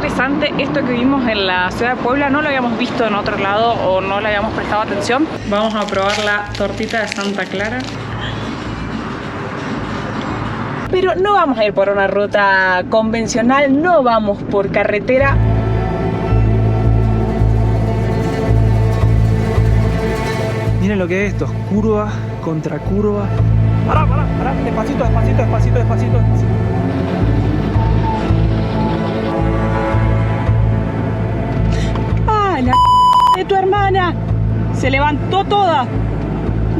interesante esto que vimos en la ciudad de Puebla. No lo habíamos visto en otro lado o no le habíamos prestado atención. Vamos a probar la tortita de Santa Clara. Pero no vamos a ir por una ruta convencional, no vamos por carretera. Miren lo que es esto, es curva contra curva. Pará, despacito, despacito, despacito, despacito, despacito. ¡Ah, la de tu hermana! Se levantó toda.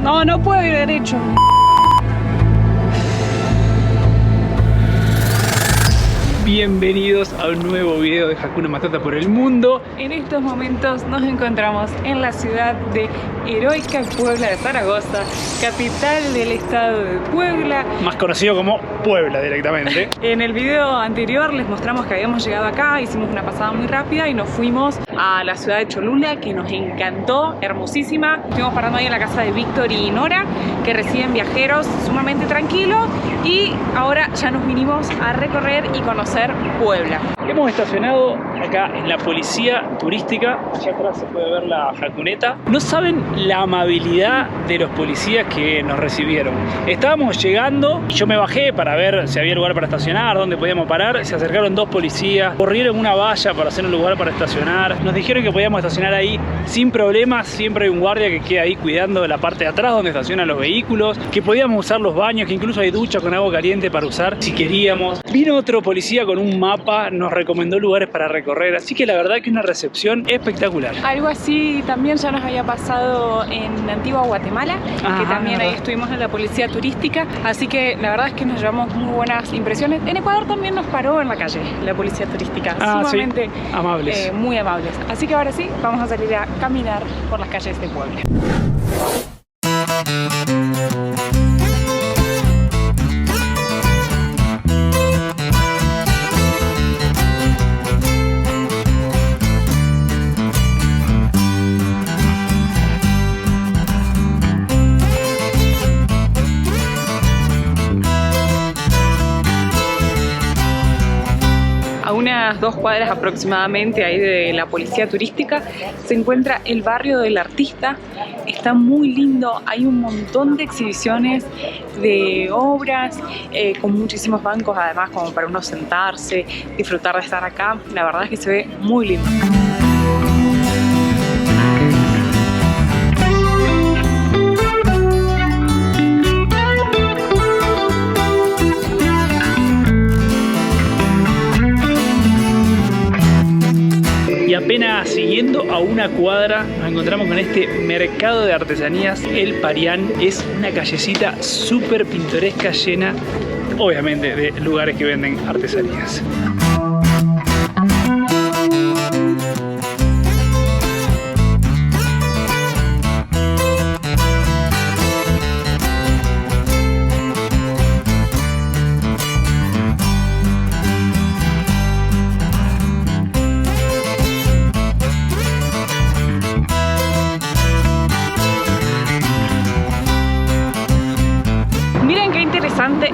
No puedo ir derecho. Bienvenidos a un nuevo video de Hakuna Matata por el mundo. En estos momentos nos encontramos en la ciudad de heroica Puebla de Zaragoza, capital del estado de Puebla. Más conocido como Puebla directamente. En el video anterior les mostramos que habíamos llegado acá, hicimos una pasada muy rápida y nos fuimos a la ciudad de Cholula, que nos encantó, hermosísima. Estuvimos parando ahí en la casa de Víctor y Nora, que reciben viajeros, sumamente tranquilos. Y ahora ya nos vinimos a recorrer y conocer Puebla. Hemos estacionado acá en la policía turística. Allá atrás se puede ver la jacuneta. No saben la amabilidad de los policías que nos recibieron. Estábamos llegando y yo me bajé para ver si había lugar para estacionar, dónde podíamos parar. Se acercaron dos policías, corrieron una valla para hacer un lugar para estacionar. Nos dijeron que podíamos estacionar ahí sin problemas. Siempre hay un guardia que queda ahí cuidando de la parte de atrás donde estacionan los vehículos. Que podíamos usar los baños, que incluso hay ducha con agua caliente para usar si queríamos. Vino otro policía con un mapa, nos recomendó lugares para recorrer, así que la verdad que una recepción espectacular. Algo así también ya nos había pasado en Antigua Guatemala, que también ahí estuvimos en la policía turística, así que la verdad es que nos llevamos muy buenas impresiones. En Ecuador también nos paró en la calle la policía turística, sumamente sí, amables. Muy amables. Así que ahora sí, vamos a salir a caminar por las calles de Puebla. A unas 2 cuadras aproximadamente ahí de la policía turística se encuentra el barrio del Artista. Está muy lindo, hay un montón de exhibiciones de obras con muchísimos bancos, además como para uno sentarse, disfrutar de estar acá. La verdad es que se ve muy lindo. Y apenas siguiendo a una cuadra nos encontramos con este mercado de artesanías, El Parián. Es una callecita súper pintoresca, llena obviamente de lugares que venden artesanías.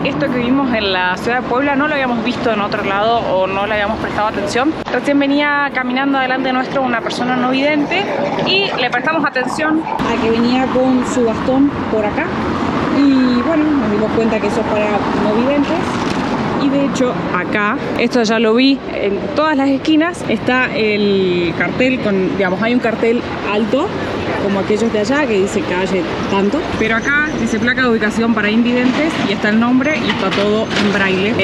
Esto que vimos en la ciudad de Puebla no lo habíamos visto en otro lado o no le habíamos prestado atención. Recién venía caminando delante nuestro una persona no vidente y le prestamos atención a que venía con su bastón por acá y bueno, nos dimos cuenta que eso es para no videntes. Y de hecho acá, esto ya lo vi, en todas las esquinas está el cartel con, digamos, hay un cartel alto como aquellos de allá que dice calle tanto, pero acá dice placa de ubicación para invidentes y está el nombre y está todo en braille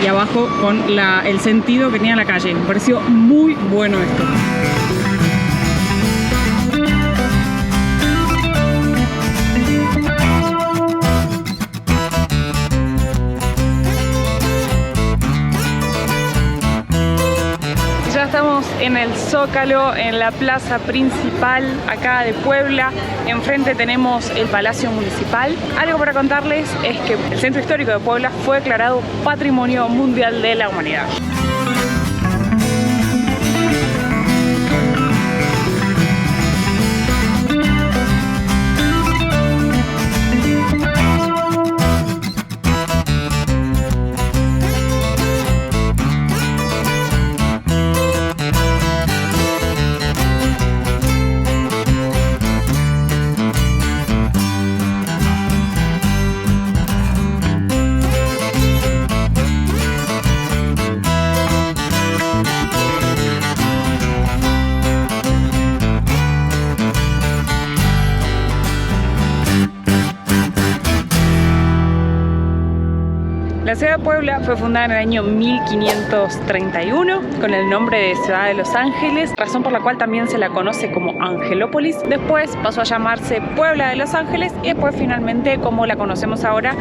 y abajo con el sentido que tenía la calle. Me pareció muy bueno esto. Estamos en el Zócalo, en la plaza principal acá de Puebla. Enfrente tenemos el Palacio Municipal. Algo para contarles es que el Centro Histórico de Puebla fue declarado Patrimonio Mundial de la Humanidad. Puebla fue fundada en el año 1531 con el nombre de Ciudad de Los Ángeles, razón por la cual también se la conoce como Angelópolis. Después pasó a llamarse Puebla de Los Ángeles y después finalmente, como la conocemos ahora,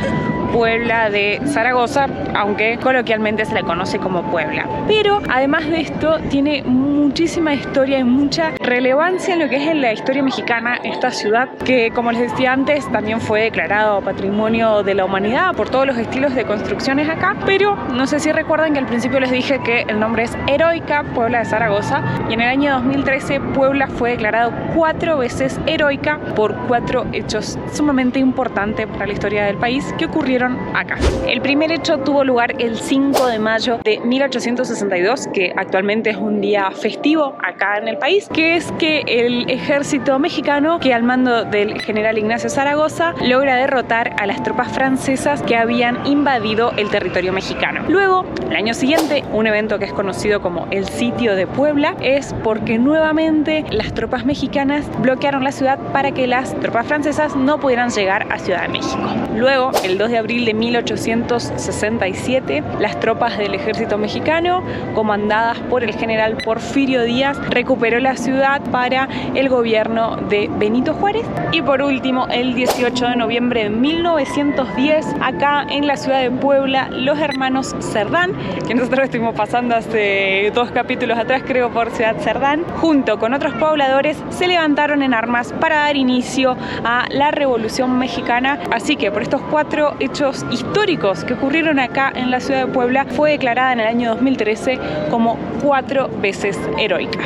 Puebla de Zaragoza, aunque coloquialmente se la conoce como Puebla. Pero además de esto tiene muchísima historia y mucha relevancia en lo que es en la historia mexicana esta ciudad, que como les decía antes también fue declarado Patrimonio de la Humanidad por todos los estilos de construcciones acá. Pero no sé si recuerdan que al principio les dije que el nombre es Heroica Puebla de Zaragoza, y en el año 2013 Puebla fue declarado 4 veces heroica por 4 hechos sumamente importantes para la historia del país que ocurrieron acá. El primer hecho tuvo lugar el 5 de mayo de 1862, que actualmente es un día festivo acá en el país, que es que el ejército mexicano, que al mando del general Ignacio Zaragoza, logra derrotar a las tropas francesas que habían invadido el territorio mexicano. Luego, el año siguiente, un evento que es conocido como el Sitio de Puebla, es porque nuevamente las tropas mexicanas bloquearon la ciudad para que las tropas francesas no pudieran llegar a Ciudad de México. Luego, el 2 de abril de 1867, las tropas del ejército mexicano, comandadas por el general Porfirio Díaz, recuperó la ciudad para el gobierno de Benito Juárez. Y por último, el 18 de noviembre de 1910, acá en la ciudad de Puebla, los hermanos Cerdán, que nosotros estuvimos pasando hace 2 capítulos atrás, creo, por Ciudad Cerdán, junto con otros pobladores, se levantaron en armas para dar inicio a la Revolución Mexicana. Así que por estos 4 hechos históricos que ocurrieron acá en la ciudad de Puebla, fue declarada en el año 2013 como 4 veces heroica.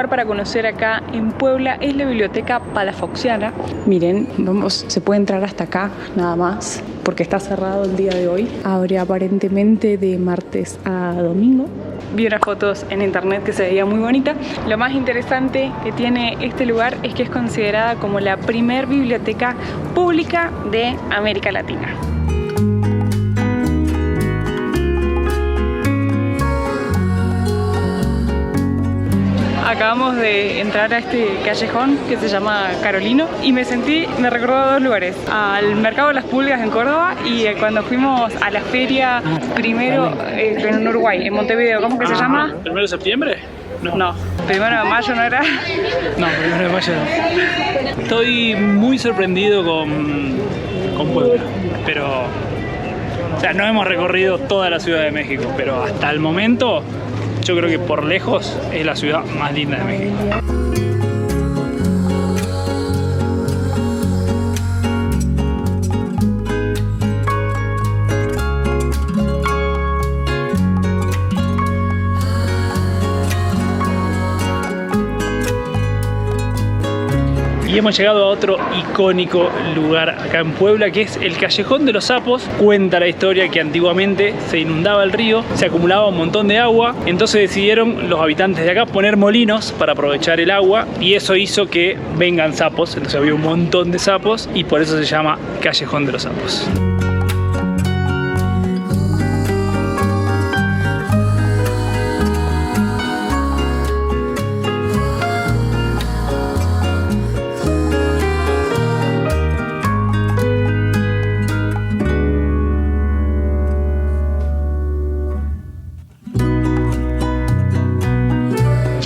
Para conocer acá en Puebla es la biblioteca Palafoxiana. Miren, se puede entrar hasta acá nada más porque está cerrado el día de hoy. Abre aparentemente de martes a domingo. Vi unas fotos en internet que se veía muy bonita. Lo más interesante que tiene este lugar es que es considerada como la primer biblioteca pública de América Latina. Acabamos de entrar a este callejón que se llama Carolino y me recordó a 2 lugares: al Mercado de las Pulgas en Córdoba y cuando fuimos a la feria primero en Uruguay, en Montevideo. ¿Cómo que se llama? ¿1 de septiembre? No. 1 de mayo no era. No, 1 de mayo no. Estoy muy sorprendido con Puebla, pero o sea, no hemos recorrido toda la Ciudad de México, pero hasta el momento yo creo que por lejos es la ciudad más linda de México. Y hemos llegado a otro icónico lugar acá en Puebla, que es el Callejón de los Sapos. Cuenta la historia que antiguamente se inundaba el río, se acumulaba un montón de agua, entonces decidieron los habitantes de acá poner molinos para aprovechar el agua, y eso hizo que vengan sapos. Entonces había un montón de sapos y por eso se llama Callejón de los Sapos.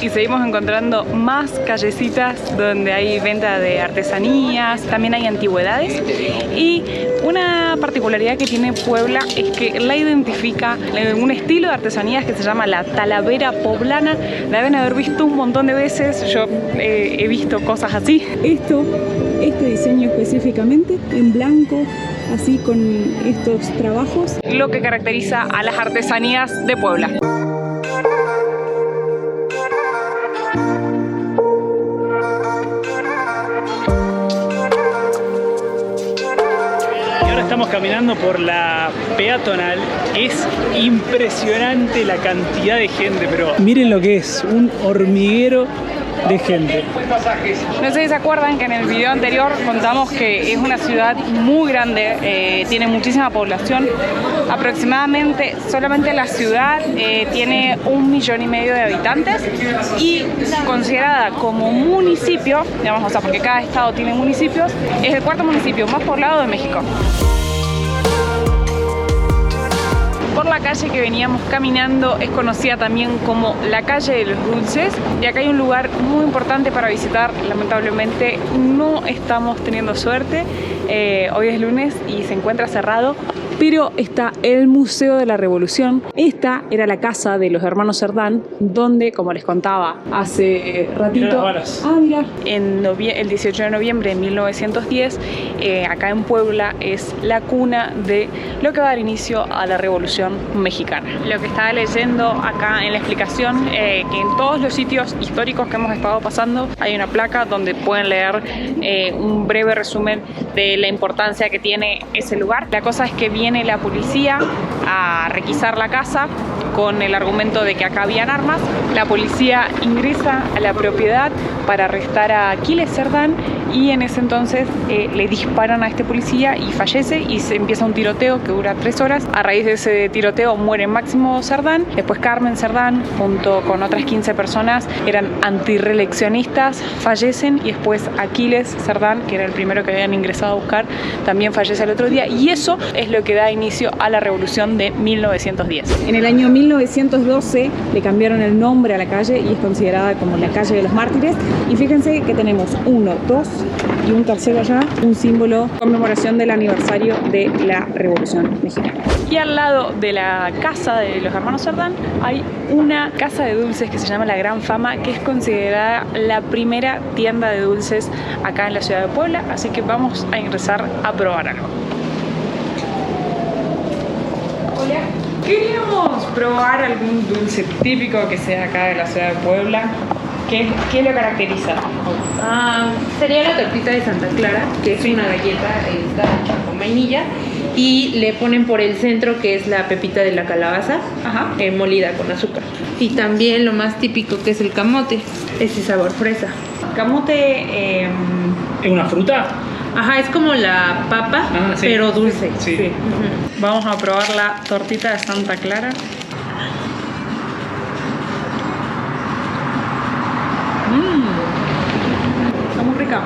Y seguimos encontrando más callecitas donde hay venta de artesanías, también hay antigüedades. Y una particularidad que tiene Puebla es que la identifica un estilo de artesanías que se llama la talavera poblana. La deben haber visto un montón de veces, yo he visto cosas así. Este diseño específicamente en blanco, así con estos trabajos, lo que caracteriza a las artesanías de Puebla. Estamos caminando por la peatonal. Es impresionante la cantidad de gente, pero miren lo que es, un hormiguero de gente. No sé si se acuerdan que en el video anterior contamos que es una ciudad muy grande, tiene muchísima población. Aproximadamente solamente la ciudad tiene 1,5 millones de habitantes y considerada como municipio, digamos, o sea, porque cada estado tiene municipios, es el 4º municipio más poblado de México. Por la calle que veníamos caminando es conocida también como la calle de los dulces, y acá hay un lugar muy importante para visitar. Lamentablemente no estamos teniendo suerte, hoy es lunes y se encuentra cerrado, pero está el Museo de la Revolución. Esta era la casa de los hermanos Cerdán, donde, como les contaba hace ratito, el 18 de noviembre de 1910, acá en Puebla es la cuna de lo que va a dar inicio a la Revolución Mexicana. Lo que estaba leyendo acá en la explicación, que en todos los sitios históricos que hemos estado pasando hay una placa donde pueden leer un breve resumen de la importancia que tiene ese lugar. La cosa es que viene la policía a requisar la casa con el argumento de que acá habían armas. La policía ingresa a la propiedad para arrestar a Aquiles Cerdán y en ese entonces le disparan a este policía y fallece, y se empieza un tiroteo que dura 3 horas. A raíz de ese tiroteo muere Máximo Cerdán, después Carmen Cerdán junto con otras 15 personas eran antirreeleccionistas, fallecen, y después Aquiles Cerdán, que era el primero que habían ingresado a buscar, también fallece el otro día, y eso es lo que da inicio a la Revolución de 1910. En el año 1912 le cambiaron el nombre a la calle y es considerada como la calle de los mártires, y fíjense que tenemos 1, 2 y un tercero allá, un símbolo conmemoración del aniversario de la Revolución Mexicana. Y al lado de la casa de los hermanos Cerdán hay una casa de dulces que se llama La Gran Fama, que es considerada la primera tienda de dulces acá en la ciudad de Puebla, así que vamos a ingresar a probar algo. Hola. Queríamos probar algún dulce típico que sea acá de la ciudad de Puebla. ¿Qué lo caracteriza? Sería la tortita de Santa Clara, que es una galleta hecha con vainilla, y le ponen por el centro, que es la pepita de la calabaza, molida con azúcar. Y también lo más típico, que es el camote, ese sabor fresa. Camote ¿es una fruta? Ajá, es como la papa, sí, pero dulce. Sí. Sí. Vamos a probar la tortita de Santa Clara. Está muy rica.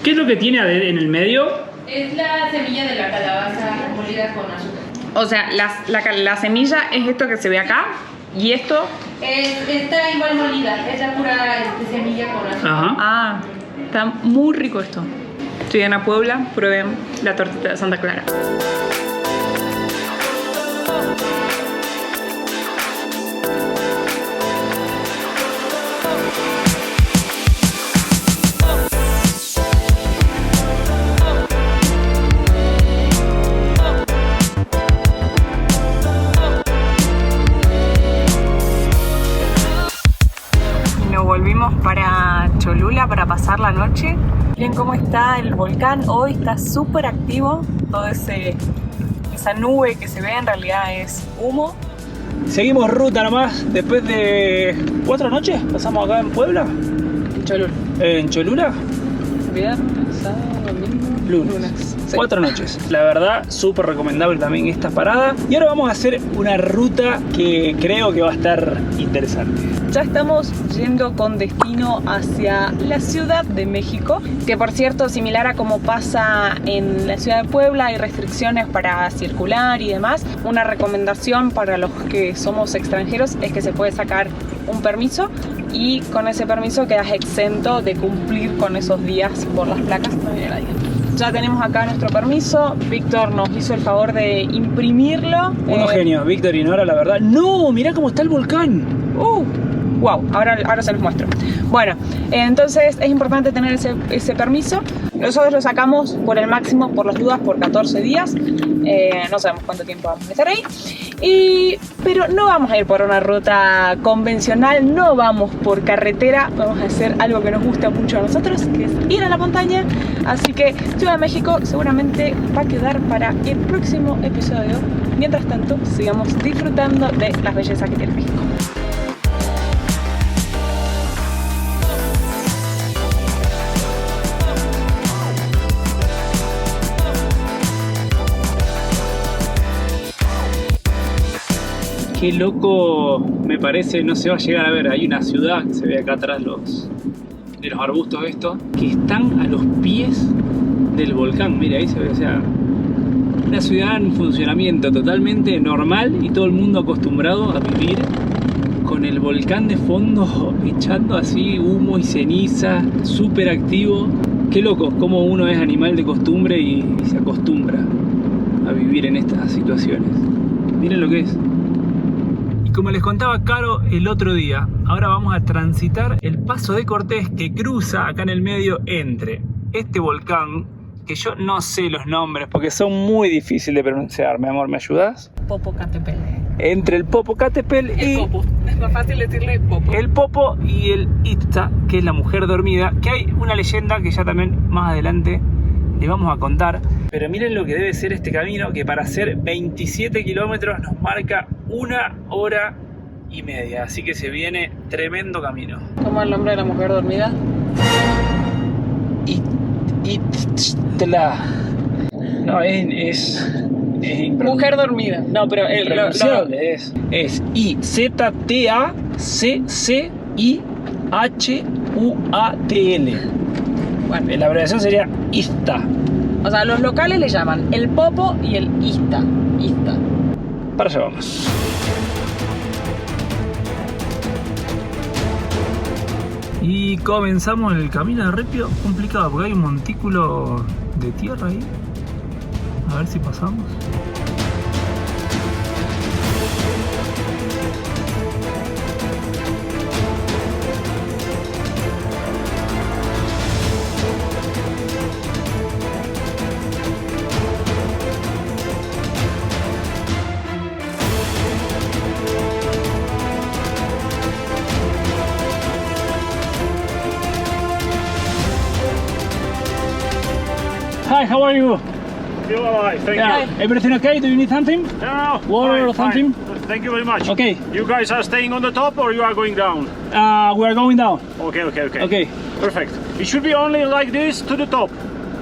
¿Qué es lo que tiene en el medio? Es la semilla de la calabaza molida con azúcar. O sea, la semilla es esto que se ve acá, y esto... Está igual molida, es la pura semilla con azúcar. Está muy rico esto. Si vienen a Puebla, prueben la tortita de Santa Clara. Volvimos para Cholula para pasar la noche. Miren cómo está el volcán, hoy está súper activo. Toda esa nube que se ve en realidad es humo. Seguimos ruta nomás, después de 4 noches, pasamos acá en Puebla. Cholula. ¿En Cholula? Viernes, sábado, domingo, lunes. Sí. 4 noches. La verdad, súper recomendable también esta parada. Y ahora vamos a hacer una ruta que creo que va a estar interesante. Ya estamos yendo con destino hacia la Ciudad de México, que por cierto, similar a como pasa en la Ciudad de Puebla, hay restricciones para circular y demás. Una recomendación para los que somos extranjeros es que se puede sacar un permiso, y con ese permiso quedas exento de cumplir con esos días por las placas. Ya tenemos acá nuestro permiso. Víctor nos hizo el favor de imprimirlo. Unos genios, Víctor y Nora, la verdad. ¡No! Mirá cómo está el volcán. Wow, ahora se los muestro. Bueno, entonces es importante tener ese permiso. Nosotros lo sacamos por el máximo, por las dudas, por 14 días. No sabemos cuánto tiempo vamos a estar ahí. Pero no vamos a ir por una ruta convencional, no vamos por carretera. Vamos a hacer algo que nos gusta mucho a nosotros, que es ir a la montaña. Así que Ciudad de México seguramente va a quedar para el próximo episodio. Mientras tanto, sigamos disfrutando de las bellezas que tiene México. Qué loco me parece, no se va a llegar a ver. Hay una ciudad que se ve acá atrás de los arbustos estos, que están a los pies del volcán. Mira, ahí se ve, o sea, una ciudad en funcionamiento totalmente normal y todo el mundo acostumbrado a vivir con el volcán de fondo echando así humo y ceniza, súper activo. Qué loco, cómo uno es animal de costumbre y se acostumbra a vivir en estas situaciones. Miren lo que es. Y como les contaba Caro el otro día, ahora vamos a transitar el Paso de Cortés que cruza acá en el medio entre este volcán, que yo no sé los nombres porque son muy difíciles de pronunciar. Mi amor, ¿me ayudas? Popocatépetl. Entre el Popocatépetl y... El Popo. Es más fácil decirle Popo. El Popo y el Itzá, que es la mujer dormida, que hay una leyenda que ya también más adelante les vamos a contar. Pero miren lo que debe ser este camino, que para hacer 27 kilómetros nos marca 1 hora y media. Así que se viene tremendo camino. ¿Cómo es el nombre de la mujer dormida? Itztla. No, es Mujer dormida. No, pero impronunciable. Es I-Z-T-A-C-C-I-H-U-A-T-L. Bueno, La abreviación sería Ista. o sea, los locales le llaman el Popo y el Ista. Para allá vamos. Y comenzamos el camino de Repio, complicado porque hay un montículo de tierra ahí. A ver si pasamos. Hi, how are you? Feel alive, thank Yeah. you. Everything okay? Do you need something? No, Water or something? fine. Thank you very much. Okay. You guys are staying on the top or you are going down? We are going down. Okay. Okay. Perfect. It should be only like this to the top.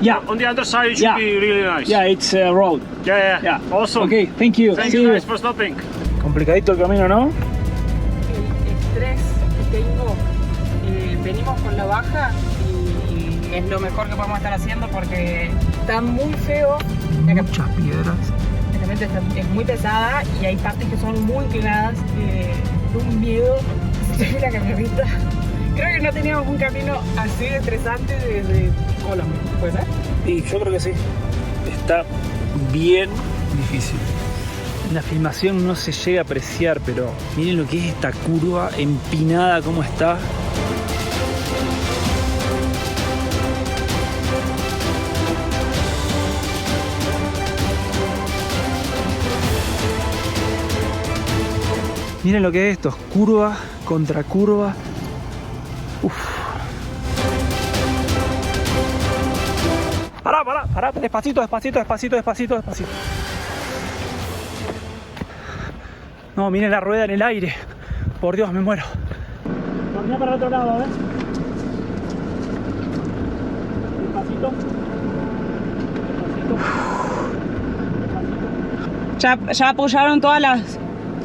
Yeah. On the other side it should Yeah. be really nice. Yeah, it's a road. Yeah. Awesome. Okay, thank you. Thank See you you. guys for stopping. Complicadito el camino, ¿no? El estrés que tengo, venimos con la baja y es lo mejor que podemos estar haciendo porque está muy feo. Muchas piedras. Realmente es muy pesada y hay partes que son muy inclinadas. De un miedo. Estoy en la camioneta. Creo que no teníamos un camino así de estresante desde Colombia, ¿puede ser? Y yo creo que sí. Está bien difícil. En la filmación no se llega a apreciar, pero miren lo que es esta curva empinada, cómo está. Miren lo que es esto, curva contra curva. Uf. Pará, despacito. No, miren la rueda en el aire. Por Dios, me muero. Camina para el otro lado, a ver. Despacito. ¿Ya apoyaron todas las...?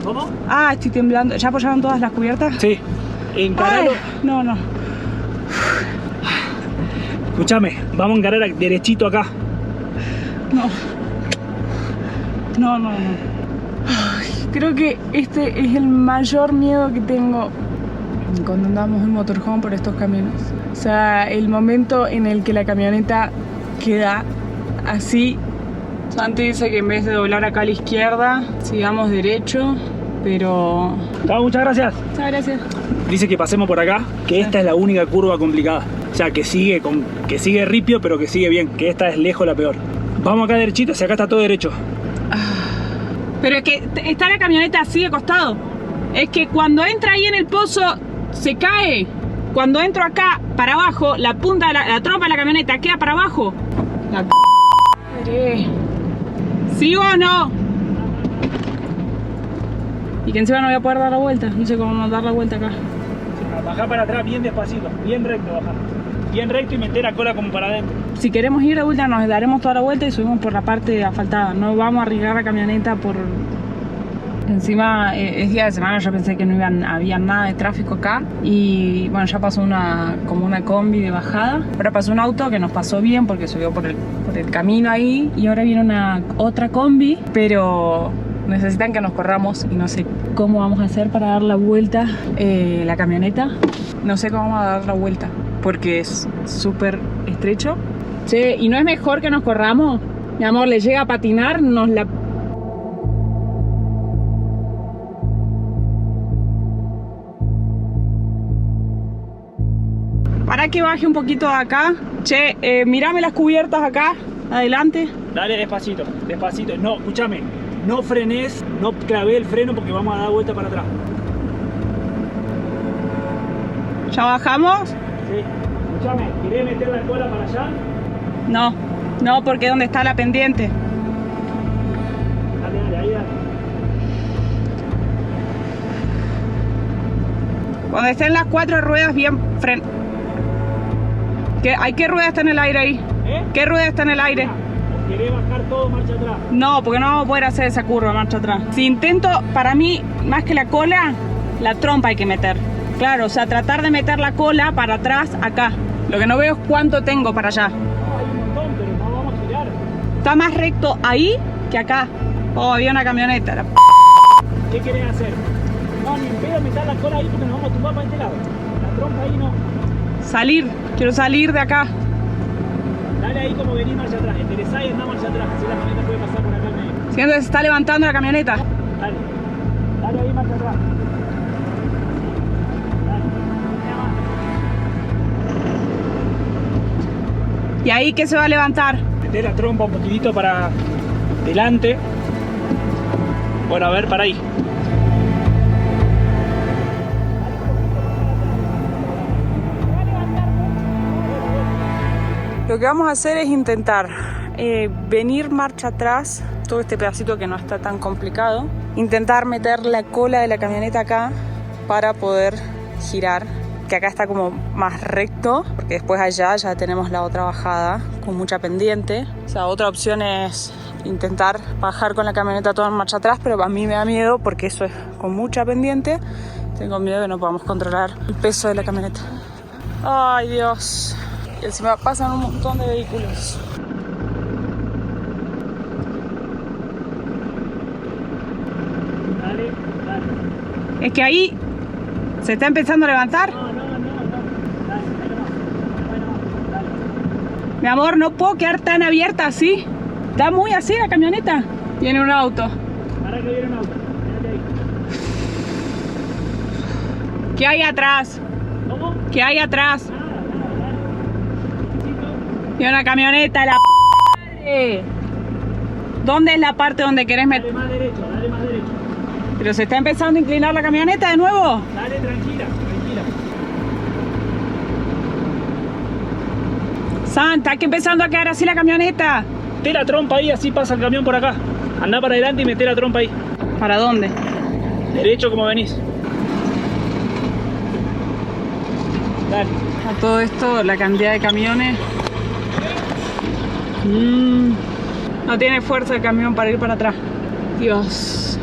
¿Cómo? Ah, estoy temblando. ¿Ya apoyaron todas las cubiertas? Sí. Encaralo. Ay, no. Escúchame, vamos a encarar derechito acá. No. Ay, creo que este es el mayor miedo que tengo cuando andamos en motorhome por estos caminos. O sea, el momento en el que la camioneta queda así. Santi dice que en vez de doblar acá a la izquierda, sigamos derecho, pero... Chao, muchas gracias. Muchas gracias. Dice que pasemos por acá, que esta es la única curva complicada. O sea, que sigue ripio, pero que sigue bien, que esta es lejos la peor. Vamos acá derechito, si acá está todo derecho. Pero es que está la camioneta así de costado. Es que cuando entra ahí en el pozo, se cae. Cuando entro acá, para abajo, la punta de la trompa de la camioneta queda para abajo. La madre. ¿Sigo o no? Y que encima no voy a poder dar la vuelta. No sé cómo dar la vuelta acá. Bajá para atrás bien despacito, bien recto bajá. Bien recto y meter la cola como para adentro. Si queremos ir de vuelta, nos daremos toda la vuelta y subimos por la parte asfaltada. No vamos a arriesgar la camioneta por Encima es día de semana, yo pensé que no había nada de tráfico acá. Y bueno, ya pasó como una combi de bajada. Ahora pasó un auto que nos pasó bien porque subió por el camino ahí. Y ahora viene otra combi, pero necesitan que nos corramos y no sé cómo vamos a hacer para dar la vuelta. La camioneta, no sé cómo vamos a dar la vuelta porque es súper estrecho. Che, ¿y no es mejor que nos corramos? Mi amor, le llega a patinar, nos la... Para que baje un poquito de acá. Che, mirame las cubiertas acá, adelante. Dale despacito, despacito. No, escúchame, no frenes, no clavé el freno porque vamos a dar vuelta para atrás. ¿Ya bajamos? Sí, escúchame, ¿querés meter la cola para allá? No, porque ¿dónde está la pendiente? Dale, ahí dale. Cuando estén las 4 ruedas bien ¿Qué rueda está en el aire ahí? ¿Qué rueda está en el aire? ¿O querés bajar todo marcha atrás? No, porque no vamos a poder hacer esa curva marcha atrás. Si intento, para mí, más que la cola, la trompa hay que meter. Claro, o sea, tratar de meter la cola para atrás acá. Lo que no veo es cuánto tengo para allá. No, hay un montón, pero no vamos a girar. Está más recto ahí que acá. Oh, había una camioneta. ¿Qué querés hacer? No, ni en pedo meter la cola ahí porque nos vamos a tumbar para este lado. La trompa ahí no. Quiero salir de acá. Dale ahí como venís marcha atrás. Enderezá y andá marcha atrás. Así la camioneta puede pasar por acá en medio. Siento que se está levantando la camioneta. Dale ahí marcha atrás. ¿Y ahí qué se va a levantar? Meté la trompa un poquitito para delante. Bueno, a ver, para ahí. Lo que vamos a hacer es intentar venir marcha atrás, todo este pedacito que no está tan complicado, intentar meter la cola de la camioneta acá para poder girar, que acá está como más recto, porque después allá ya tenemos la otra bajada con mucha pendiente. O sea, otra opción es intentar bajar con la camioneta toda en marcha atrás, pero a mí me da miedo porque eso es con mucha pendiente. Tengo miedo de que no podamos controlar el peso de la camioneta. Ay, Dios. Y encima pasan un montón de vehículos. Dale. Es que ahí se está empezando a levantar. No. Dale. Mi amor, no puedo quedar tan abierta así. Está muy así la camioneta. Viene un auto. Para que viene un auto. Quédate ahí. ¿Qué hay atrás? ¿Cómo? ¿Qué hay atrás? Dale. Viene una camioneta, la madre. ¿Dónde es la parte donde querés meter? Dale más derecho. Pero se está empezando a inclinar la camioneta de nuevo. Dale, tranquila. Santa, que empezando a quedar así la camioneta. Meté la trompa ahí, así pasa el camión por acá. Andá para adelante y meté la trompa ahí. ¿Para dónde? Derecho como venís. Dale. A todo esto, la cantidad de camiones. No tiene fuerza el camión para ir para atrás. Dios.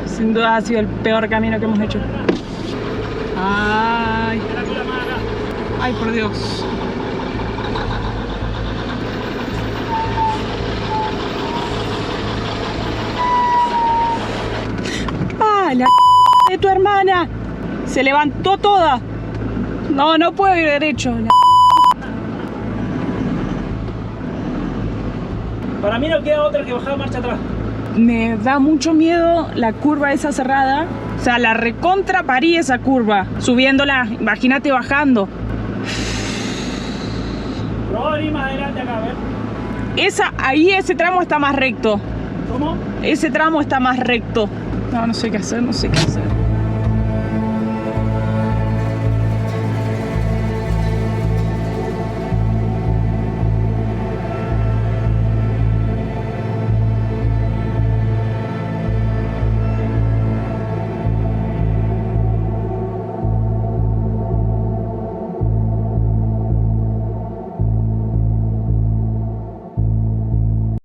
Sin duda ha sido el peor camino que hemos hecho. Ay. Ay, por Dios. ¡Ah, la de tu hermana! Se levantó toda. No puedo ir derecho. Para mí no queda otra que bajar marcha atrás. Me da mucho miedo la curva esa cerrada. O sea, la recontra parí esa curva. Subiéndola, imagínate bajando. Probá venir más adelante acá, a ver. Ahí ese tramo está más recto. ¿Cómo? Ese tramo está más recto. No sé qué hacer,